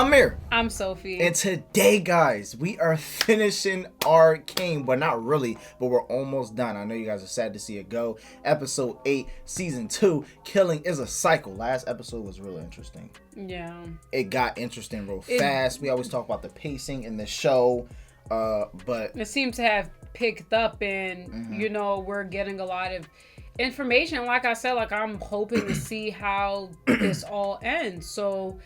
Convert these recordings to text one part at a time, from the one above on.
Amir. I'm Sophie. And today, guys, we are finishing ARCANE, but not really, but we're almost done. I know you guys are sad to see it go. Episode 8, Season 2, Killing is a Cycle. Last episode was really interesting. Yeah. It got interesting real fast. We always talk about the pacing in the show, but... It seems to have picked up and, you know, we're getting a lot of information. Like I said, like I'm hoping to see how this all ends. So...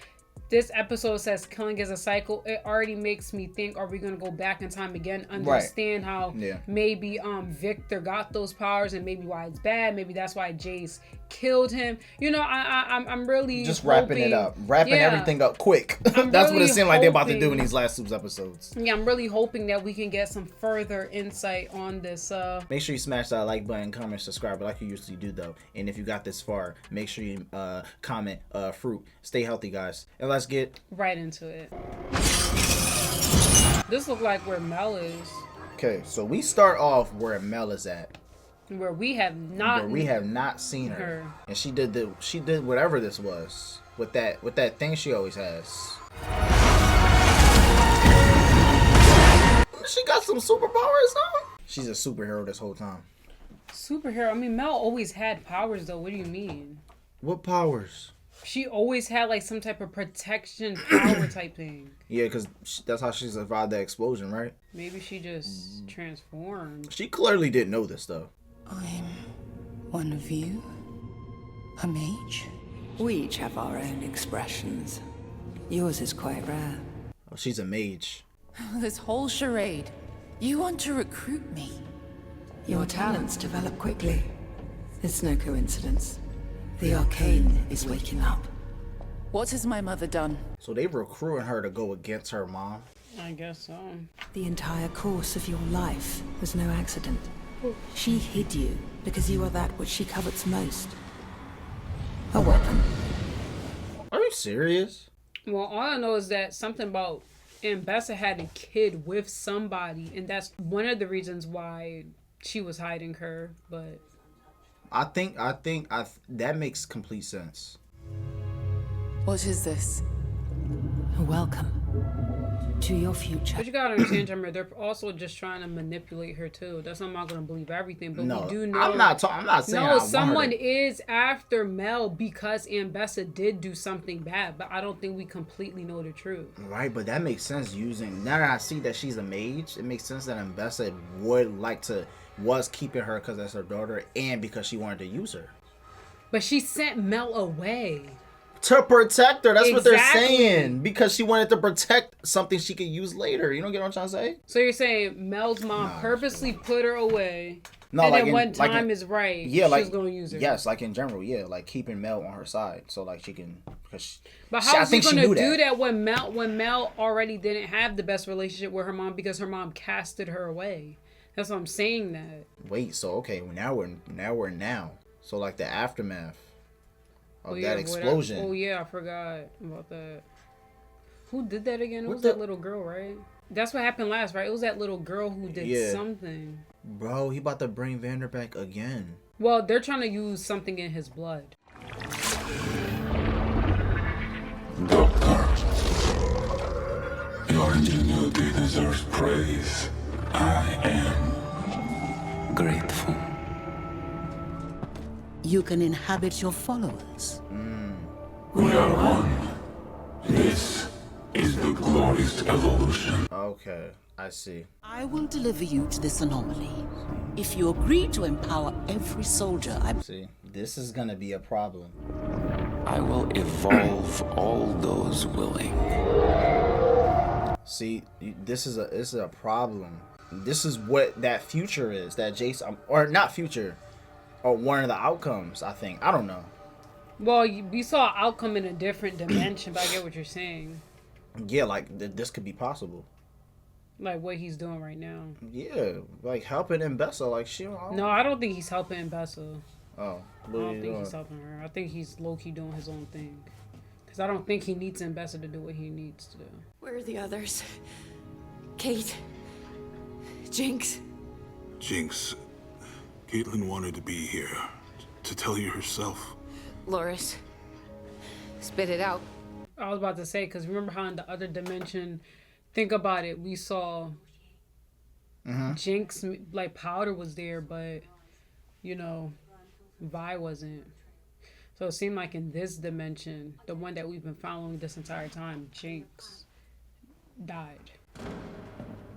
This episode says killing is a cycle. It already makes me think, are we going to go back in time again? Understand how maybe Viktor got those powers and maybe why it's bad. Maybe that's why Jayce killed him. You know, I'm really just hoping, wrapping it up. Wrapping everything up quick. That's what it seemed like they're about to do in these last 2 episodes. Yeah, I'm really hoping that we can get some further insight on this. Make sure you smash that like button, comment, subscribe like you usually do though. And if you got this far, make sure you comment fruit. Stay healthy, guys. And let's get right into it. This looks like where Mel is. Okay, so we start off where Mel is at. Where we have not seen her. And she did whatever this was with that thing she always has. She got some superpowers on. She's a superhero this whole time. Superhero? I mean, Mel always had powers though. What do you mean? What powers? She always had like some type of protection power type thing. Yeah, because that's how she survived that explosion, right? Maybe she just transformed. She clearly didn't know this though. I'm one of you? A mage? We each have our own expressions. Yours is quite rare. Oh, she's a mage. This whole charade. You want to recruit me? Your talents develop quickly. It's no coincidence. The Arcane is waking up. What has my mother done? So they recruiting her to go against her mom? I guess so. The entire course of your life was no accident. She hid you because you are that which she covets most. A weapon. Are you serious? Well, all I know is that something about Ambessa had a kid with somebody, and that's one of the reasons why she was hiding her, but... I think that makes complete sense. What is this? A welcome to your future. But you gotta understand, Jammer, they're also just trying to manipulate her too. That's why I'm not gonna believe everything, but we do know. I'm not saying. No, someone is after Mel because Ambessa did do something bad, but I don't think we completely know the truth. Right, but that makes sense using. Now that I see that she's a mage, it makes sense that Ambessa was keeping her because that's her daughter and because she wanted to use her. But she sent Mel away. To protect her. That's what they're saying. Because she wanted to protect something she could use later. You don't get what I'm trying to say? So you're saying Mel's mom purposely put her away. No, and like then when time is right, yeah, she's going to use her. Yes, like in general, yeah. Like keeping Mel on her side. So like she can... But how is she going to do that when Mel already didn't have the best relationship with her mom because her mom casted her away? That's what I'm saying that. Wait, so okay, now we're now. So like the aftermath of that explosion. Oh yeah, I forgot about that. Who did that again? It was that little girl, right? That's what happened last, right? It was that little girl who did something. Bro, he about to bring Vander back again. Well, they're trying to use something in his blood. Doctor, your ingenuity deserves praise. I am grateful. You can inhabit your followers. We are one. This is the glorious evolution. Okay, I see. I will deliver you to this anomaly. If you agree to empower every soldier, See, this is gonna be a problem. I will evolve all those willing. See, this is a problem. This is what that future is. That Jayce, or not future, or one of the outcomes. I think. I don't know. Well, we saw an outcome in a different dimension, but I get what you're saying. Yeah, like this could be possible. Like what he's doing right now. Yeah, like helping Ambessa. Like she. No, I don't think he's helping Ambessa. Oh, I don't think he's helping her. I think he's low-key doing his own thing. Because I don't think he needs Ambessa to do what he needs to do. Where are the others? Kate? Jinx? Jinx, Caitlyn wanted to be here to tell you herself. Loris, spit it out. I was about to say, because remember how in the other dimension, think about it, we saw Jinx, like Powder was there, but, you know, Vi wasn't. So it seemed like in this dimension, the one that we've been following this entire time, Jinx died.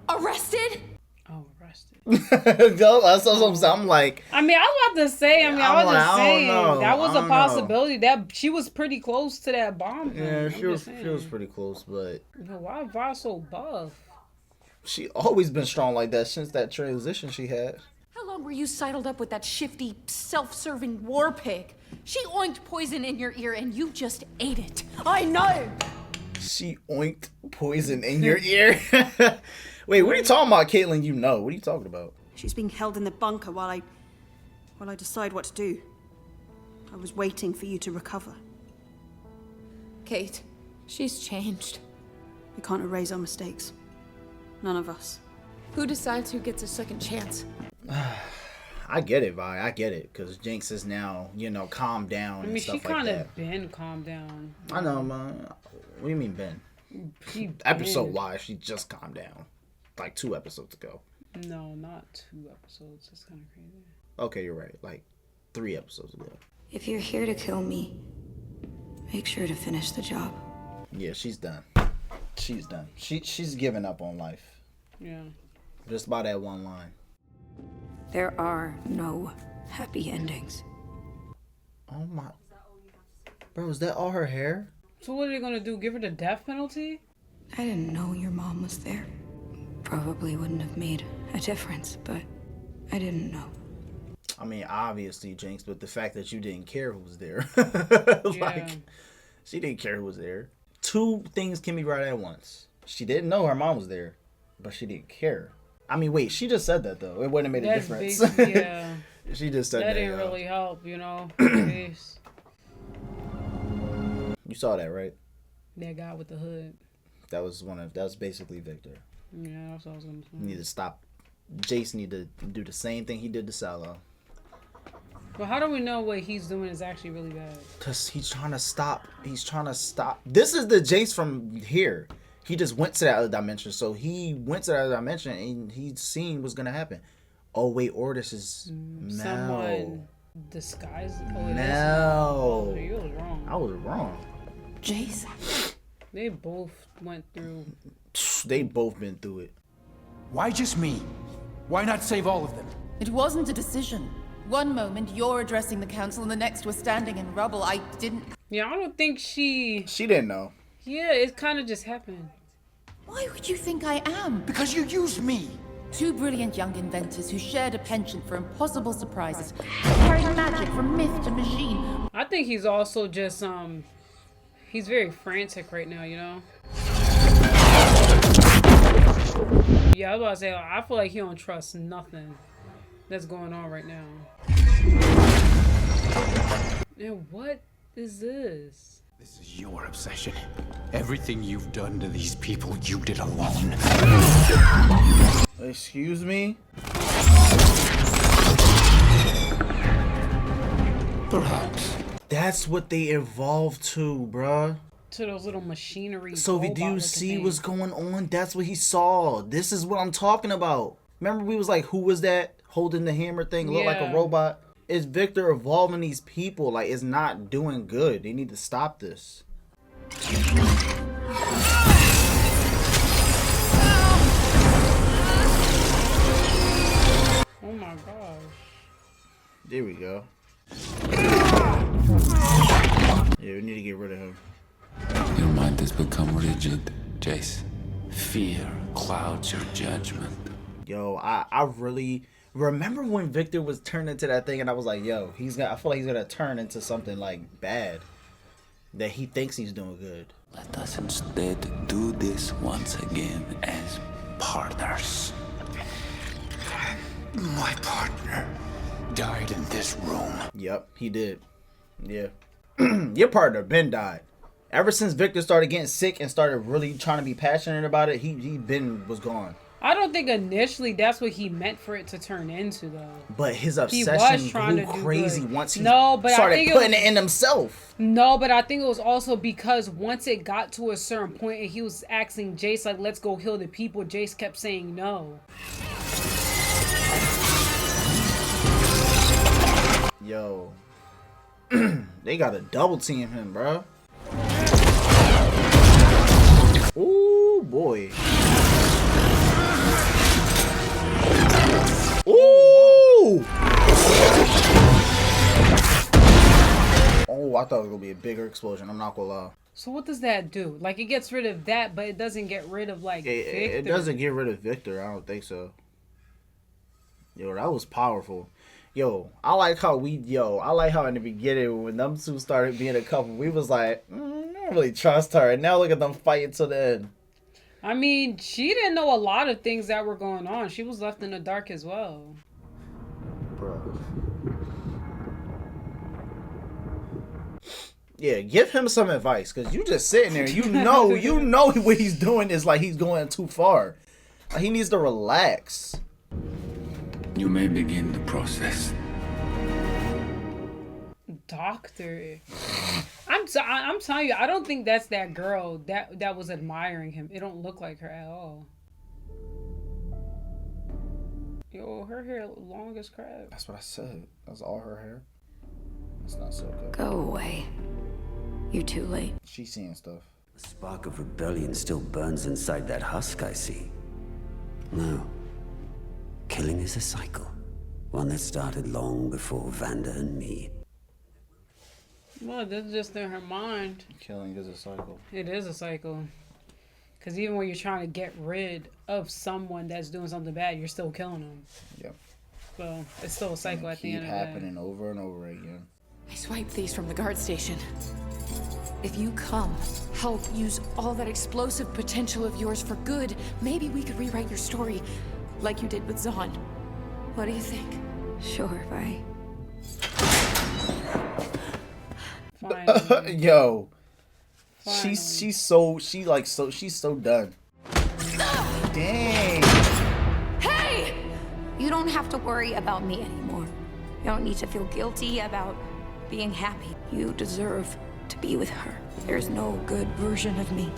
Arrested? Oh, arrested. That's what I'm saying. I'm like, I mean, I was about to say, I was like, just I don't saying, know. that was I a don't know. possibility. That she was pretty close to that bomb. yeah, thing. she was pretty close, but Yo, why Vi so buff? she always been strong like that since that transition she had. How long were you sidled up with that shifty, self-serving war pig? She oinked poison in your ear and you just ate it. I know! She oinked poison in your ear. Wait, what are you talking about, Caitlyn? You know, what are you talking about? She's being held in the bunker while I decide what to do. I was waiting for you to recover. Kate, she's changed. We can't erase our mistakes. None of us. Who decides who gets a second chance? I get it, Vi. I get it. Because Jinx is now, you know, calmed down I mean, and stuff she like kind that. of been calmed down. I know, man. What do you mean, Ben? She Episode-wise, she just calmed down. Like 2 episodes ago. No, not 2 episodes. That's kind of crazy. Okay, you're right. Like 3 episodes ago. If you're here to kill me, make sure to finish the job. Yeah, she's done. She's done. She's given up on life. Yeah. Just by that one line. There are no happy endings. Oh my. Bro, is that all her hair? So what are they gonna do? Give her the death penalty? I didn't know your mom was there. Probably wouldn't have made a difference, but I didn't know. I mean, obviously, Jinx, but the fact that you didn't care who was there. Yeah. She didn't care who was there. 2 things can be right at once. She didn't know her mom was there, but she didn't care. I mean, wait, she just said that, though. It wouldn't have made a That's difference. basic, yeah. She just said that. That didn't really help, you know. Peace. You saw that, right? That guy with the hood. That was basically Viktor. Yeah, that's what I was gonna say. You need to stop. Jayce need to do the same thing he did to Salo. But how do we know what he's doing is actually really bad? Cause he's trying to stop. He's trying to stop. This is the Jayce from here. He just went to that other dimension. So he went to that other dimension and he's seen what's gonna happen. Oh wait, or this is Mel. Someone disguised. Oh, it is Mel. Mel. You was wrong. I was wrong. Jayce? They both went through. They both been through it. Why just me? Why not save all of them? It wasn't a decision. One moment you're addressing the council and the next we're standing in rubble. I didn't... Yeah, I don't think she didn't know. Yeah, it kind of just happened. Why would you think I am? Because you used me. 2 brilliant young inventors who shared a penchant for impossible surprises, carried magic from myth to machine. I think he's also just he's very frantic right now, you know. Yeah, I was about to say, I feel like he don't trust nothing that's going on right now. And what is this? This is your obsession. Everything you've done to these people, you did alone. Excuse me? Perhaps. That's what they evolved to, bruh. To those little machinery. So do you see what's going on? That's what he saw. This is what I'm talking about. Remember we was like, who was that holding the hammer thing? Look like a robot. It's Viktor evolving these people. Like, it's not doing good. They need to stop this. Oh my gosh. There we go. Yeah, we need to get rid of him. Your mind has become rigid, Jayce. Fear clouds your judgment. Yo, I really remember when Viktor was turned into that thing, and I was like, yo, I feel like he's gonna turn into something like bad. That he thinks he's doing good. Let us instead do this once again as partners. My partner died in this room. Yep, he did. Yeah. Your partner, Ben, died. Ever since Viktor started getting sick and started really trying to be passionate about it, he Ben was gone. I don't think initially that's what he meant for it to turn into, though. But his He was obsession trying grew to do crazy good. once he No, but I started think putting it in himself. No, but I think it was also because once it got to a certain point and he was asking Jayce, like, let's go heal the people, Jayce kept saying no. Yo. They gotta double team him, bro. Ooh, boy. Ooh! Oh, I thought it was gonna be a bigger explosion. I'm not gonna lie. So what does that do? Like, it gets rid of that, but it doesn't get rid of, like, Viktor. It doesn't get rid of Viktor. I don't think so. Yo, that was powerful. Yo, I like how in the beginning when them two started being a couple, we was like, I don't really trust her. And now look at them fighting to the end. I mean, she didn't know a lot of things that were going on. She was left in the dark as well. Bro. Yeah, give him some advice, because you just sitting there. You know what he's doing is like he's going too far. Like, he needs to relax. You may begin the process. Doctor. I'm telling you, I don't think that's that girl that was admiring him. It don't look like her at all. Yo, her hair long as crap. That's what I said. That's all her hair. It's not so good. Go away. You're too late. She's seeing stuff. The spark of rebellion still burns inside that husk, I see. No. Killing is a cycle. One that started long before Vanda and me. Well, that's just in her mind. Killing is a cycle. It is a cycle. Because even when you're trying to get rid of someone that's doing something bad, you're still killing them. Yep. So it's still a cycle at the end of the day. Keep happening over and over again. I swiped these from the guard station. If you come, help use all that explosive potential of yours for good, maybe we could rewrite your story like you did with Zahn. What do you think? Sure, Vi. Yo. Finally. She's so done. Dang. Hey! You don't have to worry about me anymore. You don't need to feel guilty about being happy. You deserve to be with her. There's no good version of me.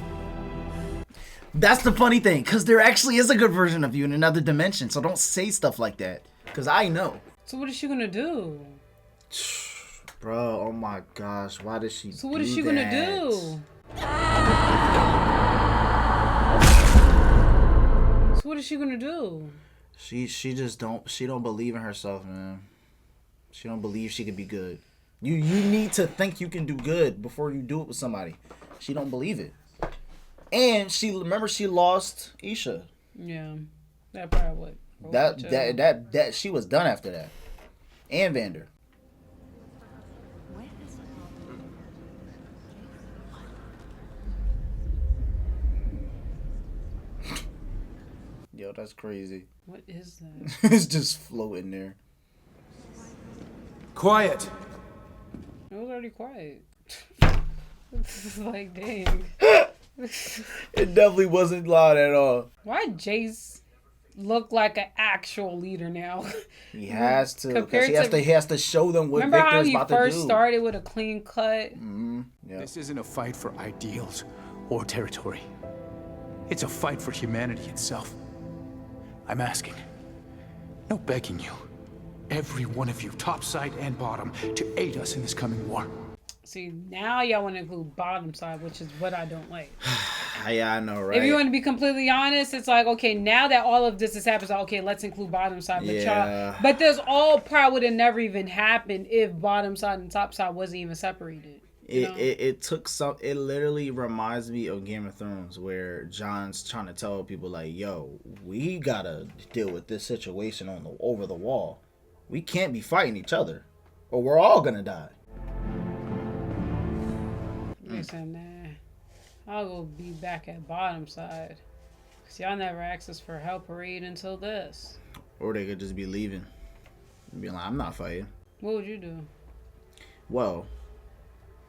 That's the funny thing, because there actually is a good version of you in another dimension, so don't say stuff like that, because I know. So what is she gonna do? Bro, oh my gosh, why does she So what is she gonna do? So what is she gonna do? She don't believe in herself, man. She don't believe she can be good. You need to think you can do good before you do it with somebody. She don't believe it. And she lost Isha. Yeah. That probably would. That she was done after that. And Vander. Yo, that's crazy. What is that? It's just floating there. Quiet. It was already quiet. Like, dang. It definitely wasn't loud at all. Why Jayce look like an actual leader now? He has to. Compared Because he has to show them what remember Viktor's how about to do. he first started with a clean cut? Mm-hmm. Yeah. This isn't a fight for ideals or territory. It's a fight for humanity itself. I'm asking, no begging you, every one of you, top side and bottom, to aid us in this coming war. See, now y'all want to include bottom side, which is what I don't like. Yeah, I know, right? If you want to be completely honest, it's like, okay, now that all of this has happened, so, okay, let's include bottom side. But Yeah. but this all probably would have never even happened if bottom side and top side wasn't even separated. It took some. It literally reminds me of Game of Thrones, where Jon's trying to tell people like, "Yo, we gotta deal with this situation over the wall. We can't be fighting each other, or we're all gonna die." They said, nah, I'll go be back at bottom side, cause y'all never asked us for help or aid until this. Or they could just be leaving, and be like, "I'm not fighting." What would you do? Well,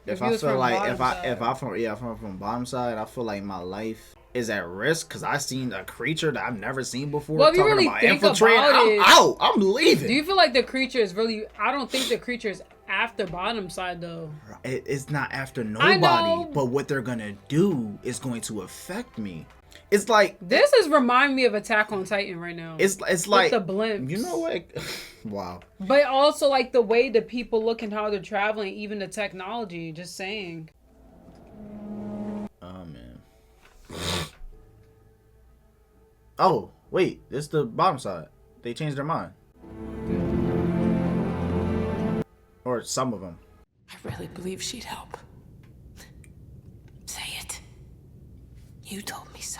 if I feel like if I'm from bottom side, I feel like my life is at risk because I seen a creature that I've never seen before. Well, if you talking really about think infiltrating, about it, I'm out. I'm leaving. Do you feel like the creature is really? I don't think the creature is after bottom side though. It's not after nobody, but what they're gonna do is going to affect me. It's like this is remind me of Attack on Titan right now. It's like the blimps. You know what? Wow. But also like the way the people look and how they're traveling, even the technology. Just saying. Oh man. Oh wait, it's the bottom side. They changed their mind. Or some of them. I really believe she'd help. Say it. You told me so.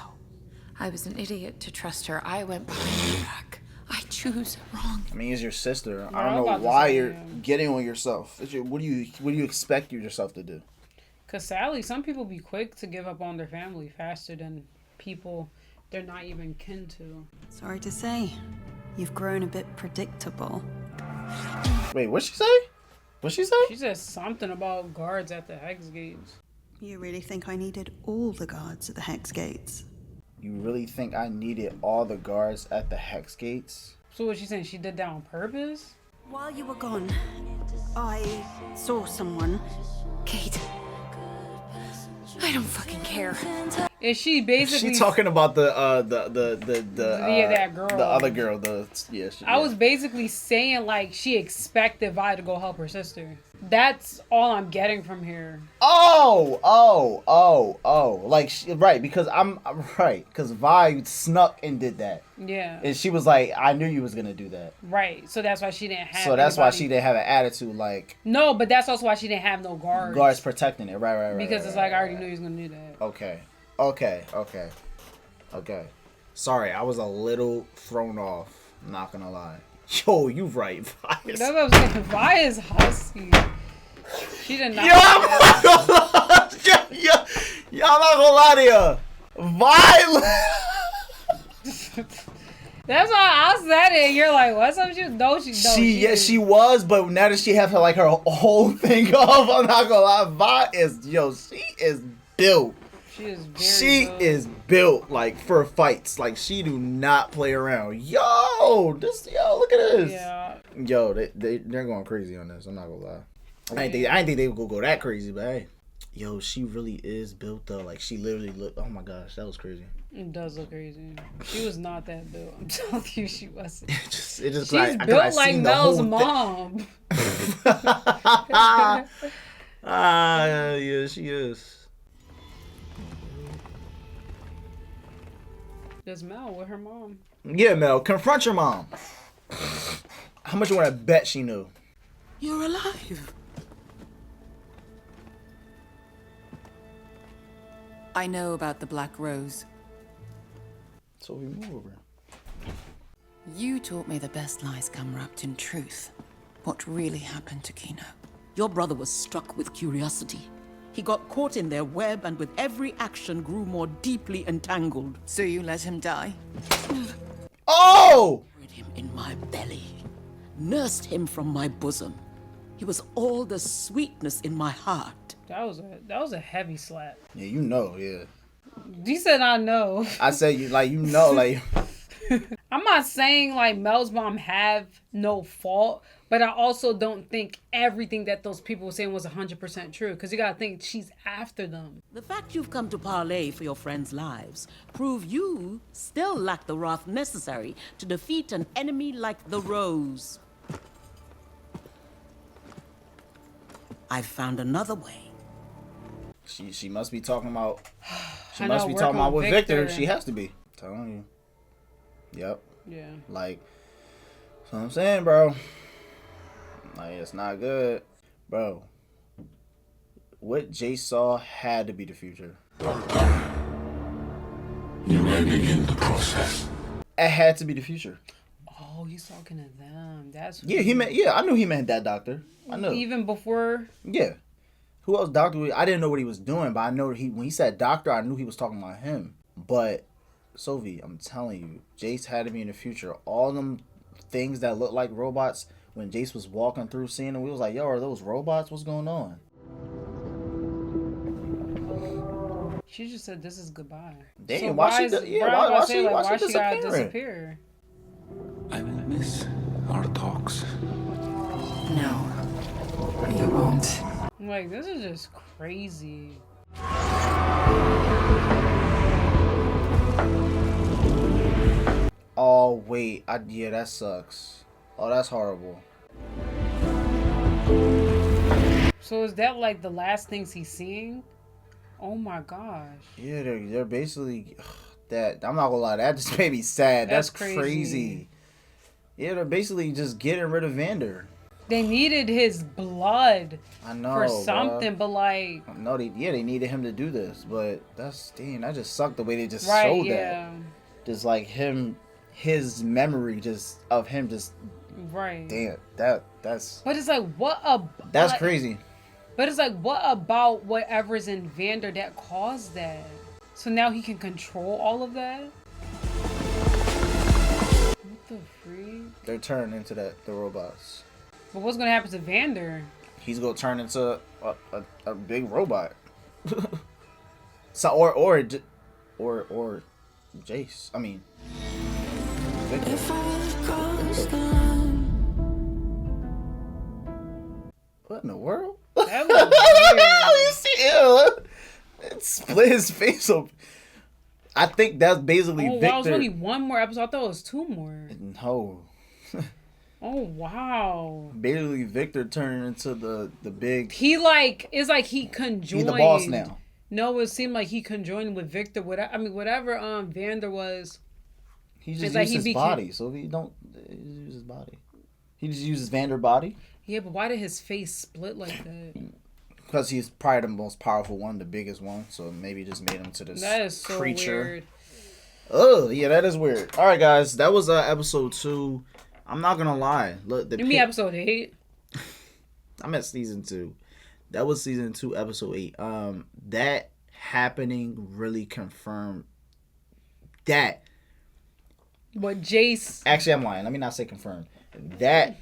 I was an idiot to trust her. I went behind her back. I choose wrong. I mean, it's your sister. Yeah, I don't know why you're getting on yourself. What do you expect yourself to do? Cause sadly, some people be quick to give up on their family faster than people they're not even kin to. Sorry to say, you've grown a bit predictable. Wait, what'd she say? What'd she say? She said something about guards at the Hex Gates. You really think I needed all the guards at the Hex Gates? You really think I needed all the guards at the Hex Gates? So what she saying? She did that on purpose? While you were gone, I saw someone. Kate. I don't fucking care. Is she basically? She talking about that girl. The other girl. I was basically saying like she expected Vi to go help her sister. That's all I'm getting from here. Like right, because I'm right, because Vi snuck and did that. Yeah. And she was like, I knew you was gonna do that. Right. So that's why she didn't have. So that's why she didn't have an attitude like. No, but that's also why she didn't have no guards. Guards protecting it, right. Because it's like I already knew he was gonna do that. Okay. Sorry, I was a little thrown off. I'm not gonna lie. Yo, you right, Vi. That's what I'm saying. Vi is husky. She did not. Y'all not gonna lie to you. Vi. That's why I said it. You're like, what's up? She was, but now that she have her like her whole thing off, I'm not gonna lie. Vi is she is built. She is built like for fights. Like she do not play around. Look at this. Yeah. Yo, they're going crazy on this. I'm not gonna lie. I didn't think they would go that crazy, but hey. Yo, she really is built though. Like she literally looked. Oh my gosh, that was crazy. It does look crazy. She was not that built. I'm telling you, she wasn't. She's built like Mel's mom. Yeah, she is. There's Mel with her mom. Yeah, Mel, confront your mom. How much you want to bet she knew? You're alive. I know about the Black Rose. So we move over. You taught me the best lies come wrapped in truth. What really happened to Kino? Your brother was struck with curiosity. He got caught in their web and with every action grew more deeply entangled. So you let him die? Oh! Carried him in my belly. Nursed him from my bosom. He was all the sweetness in my heart. That was a heavy slap. Yeah, you know, yeah. You said I know. I said you know. I'm not saying like Mel's mom have no fault, but I also don't think everything that those people were saying was 100% true. Because you gotta think she's after them. The fact you've come to parlay for your friends' lives prove you still lack the wrath necessary to defeat an enemy like the Rose. I've found another way. She must be talking about. She must be talking about with Victor. She has to be. I'm telling you. Yep. Yeah. Like, that's what I'm saying, bro. Like, it's not good, bro. What Jayce saw had to be the future. You may begin the process. It had to be the future. Oh, he's talking to them. That's yeah. He meant. Yeah, I knew he meant that doctor. I know. Even before. Yeah. Who else doctor? I didn't know what he was doing, but I know when he said doctor, I knew he was talking about him. But Sophie, I'm telling you, Jayce had to be in the future. All them things that look like robots. When Jayce was walking through, seeing them, we was like, "Yo, are those robots? What's going on?" She just said this is goodbye. Damn, so why she gotta disappear? I will miss our talks. No, you won't. Like, this is just crazy. Oh wait, yeah, that sucks. Oh, that's horrible. So is that like the last things he's seeing? Oh my gosh. Yeah, they're basically that. I'm not gonna lie, that just made me sad. That's crazy. Yeah, they're basically just getting rid of Vander. They needed his blood. I know for something, but like no, they needed him to do this, but that just sucked the way they just showed that. Just like his memory of him just right. Damn, that's. But it's like that's crazy. But it's like, what about whatever's in Vander that caused that? So now he can control all of that? What the freak? They're turning into the robots. But what's gonna happen to Vander? He's gonna turn into a big robot. So or Jayce. I mean, Viktor. If I cross the line. What in the world? That was weird. It split his face open. I think that's basically Viktor. Wow, it was only one more episode. I thought it was two more. No. Oh wow. Basically, Viktor turned into the big. He like it's like he conjoined. He's the boss now. No, it seemed like he conjoined with Viktor. Whatever Vander was. He just used his body, so he don't use his body. He just uses Vander body. Yeah, but why did his face split like that? Because he's probably the most powerful one, the biggest one. So maybe just made him to this that is so creature. Weird. Oh, yeah, that is weird. All right, guys, that was episode 2. I'm not gonna lie. Look, you mean episode 8? I'm at season 2. That was season 2, episode 8. That happening really confirmed that. What Jayce? Actually, I'm lying. Let me not say confirmed. That,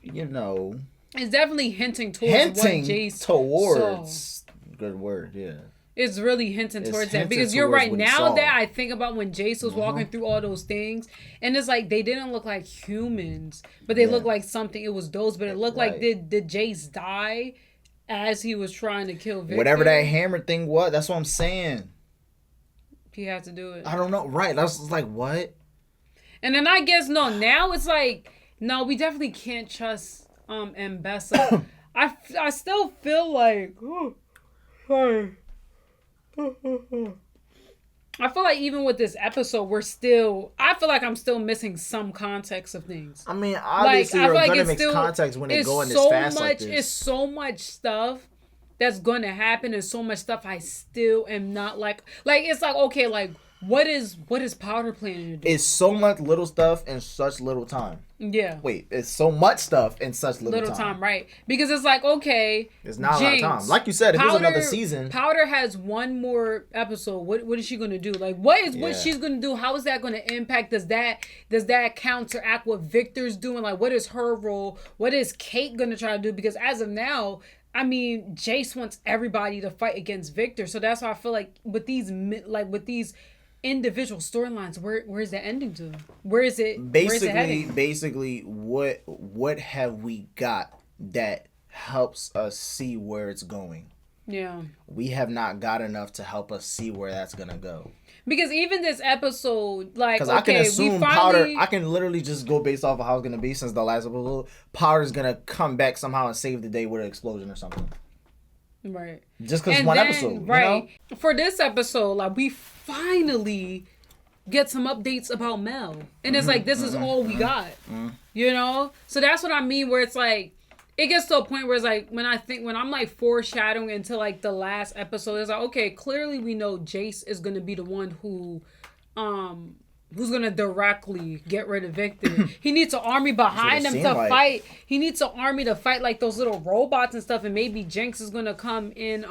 it's definitely hinting towards what Jayce towards. Good word, yeah. It's really hinting towards that because you're right. Now that I think about when Jayce was walking through all those things, and it's like they didn't look like humans, but they looked like something. It was those, but it looked like did Jayce die as he was trying to kill Viktor? Whatever that hammer thing was, that's what I'm saying. He had to do it. I don't know. Right? That's like what? And then I guess now it's like no, we definitely can't trust Ambessa. I still feel like. Sorry. I feel like even with this episode, I feel like I'm still missing some context of things. I mean, obviously we're going to mix context when they go in this fast like this. It's so much stuff that's going to happen and so much stuff I still am not like it's like, okay, like what is Powder planning to do? It's so much little stuff in such little time. Yeah. Wait, it's so much stuff in such little time. Right? Because it's like, okay, it's not Jinx, a lot of time. Like you said, if it was another season. Powder has one more episode. What is she gonna do? Like, what she's gonna do? How is that gonna impact? Does that counteract what Viktor's doing? Like, what is her role? What is Kate gonna try to do? Because as of now, I mean, Jayce wants everybody to fight against Viktor. So that's why I feel like with these individual storylines, where is that ending to? Where is it? Basically, what have we got that helps us see where it's going? Yeah, we have not got enough to help us see where that's gonna go. Because even this episode, like, because I can assume Powder, I can literally just go based off of how it's gonna be since the last episode. Powder's gonna come back somehow and save the day with an explosion or something. Right. Just because one episode, right? For this episode, like we finally get some updates about Mel, and it's like this is all we got, So that's what I mean. Where it's like it gets to a point where it's like when I'm like foreshadowing into like the last episode, it's like okay, clearly we know Jayce is gonna be the one who's gonna directly get rid of Viktor. He needs an army behind him to fight. He needs an army to fight like those little robots and stuff, and maybe Jinx is gonna come in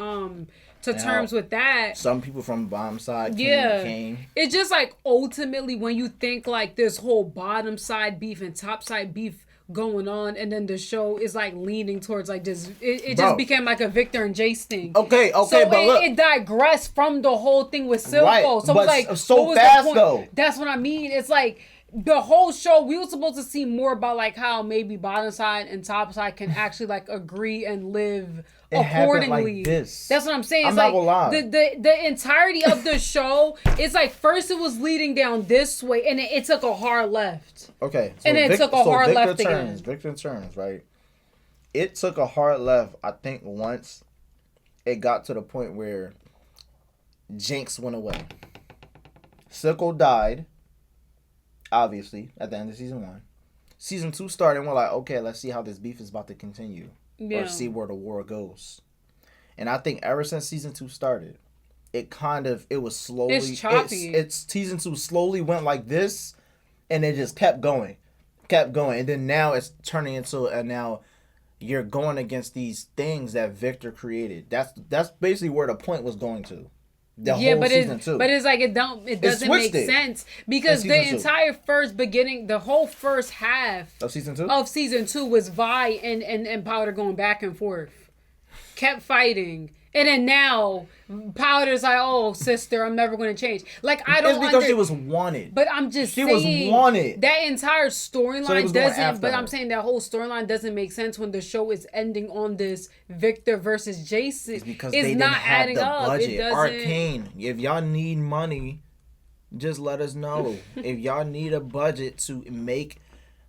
to terms with that. Some people from bottom side came. It's just like ultimately when you think like this whole bottom side beef and top side beef going on, and then the show is like leaning towards like this. It just became like a Victor and Jayce thing. Okay, so but look, it digressed from the whole thing with Silco. Right, So but it's like so what was fast, the point? though. That's what I mean. It's like the whole show, we were supposed to see more about like how maybe bottom side and top side can actually like agree and live accordingly. Like this. That's what I'm saying. It's I'm not like gonna lie. the entirety of the show, it's like first it was leading down this way, and it took a hard left. Okay. So and then it took a hard left again. Victor turns, right? It took a hard left, I think, once it got to the point where Jinx went away. Silco died, obviously, at the end of season 1. Season 2 started, and we're like, okay, let's see how this beef is about to continue. Yeah. Or see where the war goes. And I think ever since season 2 started, it was slowly... It's choppy. It's season 2 slowly went like this, and it just kept going. And then now it's turning into, and now you're going against these things that Victor created. That's basically where the point was going to. But it's like it doesn't make sense because the entire the whole first half of season 2 was Vi and Powder going back and forth, kept fighting, and then now Powder's like, oh sister, I'm never going to change. Like I don't. It's because she was wanted. But I'm just saying she was wanted. That entire storyline doesn't. But her. I'm saying that whole storyline doesn't make sense when the show is ending on this Victor versus Jayce. It's because it's they not didn't have adding the up. budget. It doesn't. ARCANE, if y'all need money, just let us know. If y'all need a budget to make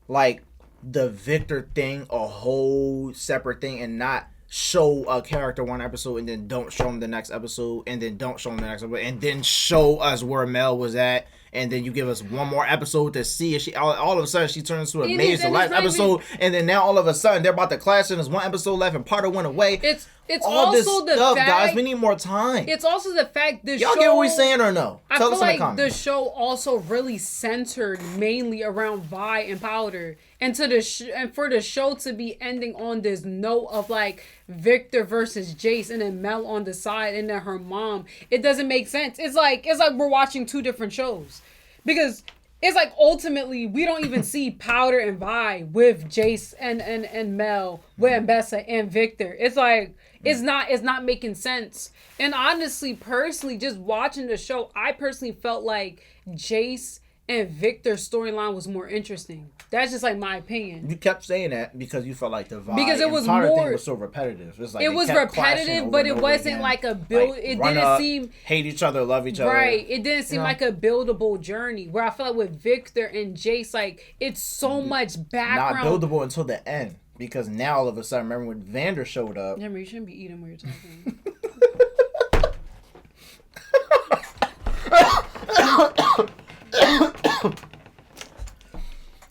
like the Victor thing a whole separate thing and not show a character one episode and then don't show him the next episode and then don't show him the next episode and then show us where Mel was at and then you give us one more episode to see if she all of a sudden she turns into a maze the last episode and then now all of a sudden they're about to clash and there's one episode left and Potter went away. It's all also this the stuff, fact, guys. We need more time. It's also the fact the y'all show, get what we saying or no? Tell us in the comments. The show also really centered mainly around Vi and Powder, and and for the show to be ending on this note of like Victor versus Jayce and then Mel on the side and then her mom, it doesn't make sense. It's like we're watching two different shows because it's like ultimately we don't even see Powder and Vi with Jayce and Mel with Ambessa and Victor. It's like it's not making sense. And honestly, personally, just watching the show, I personally felt like Jayce and Victor's storyline was more interesting. That's just like my opinion. You kept saying that because you felt like the vibe because it was Potter more thing was so repetitive. It's like it was repetitive, but it wasn't like a build. Like, it didn't seem hate each other, love each other. Right. It didn't seem like a buildable journey. Where I felt like with Victor and Jayce, like it's so much background. Not buildable until the end because now all of a sudden, remember when Vander showed up? Remember, you shouldn't be eating when you're talking.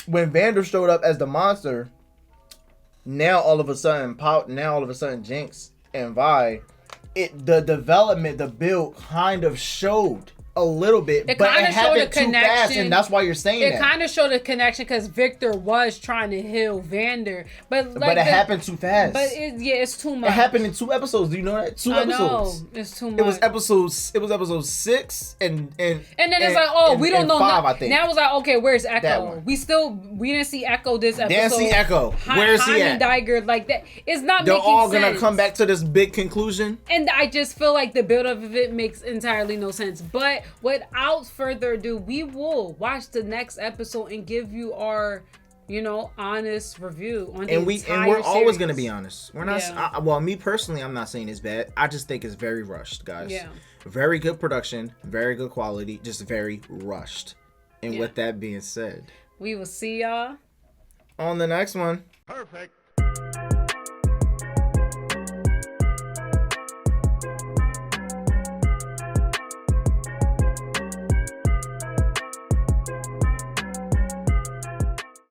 When Vander showed up as the monster, now all of a sudden Jinx and Vi, the development, the build kind of showed a little bit, but it happened too fast, and that's why you're saying that. It kind of showed a connection because Victor was trying to heal Vander, but it happened too fast. But it's too much. It happened in 2 episodes. Do you know that? 2 episodes. Know. It's too much. It was episode 6 and then it's like, we don't know. 5, I think. Now it's like, okay, where's Echo? We didn't see Echo this episode. Didn't see Echo. Where's he at? Diger, like that. It's not. They're making all sense. gonna come back to this big conclusion. And I just feel like the build up of it makes entirely no sense. But without further ado, we will watch the next episode and give you our, honest review on the entire we're always series. gonna be honest. We're not. Well, me personally, I'm not saying it's bad. I just think it's very rushed, guys. Yeah. Very good production, very good quality, just very rushed. And with that being said, we will see y'all on the next one. Perfect.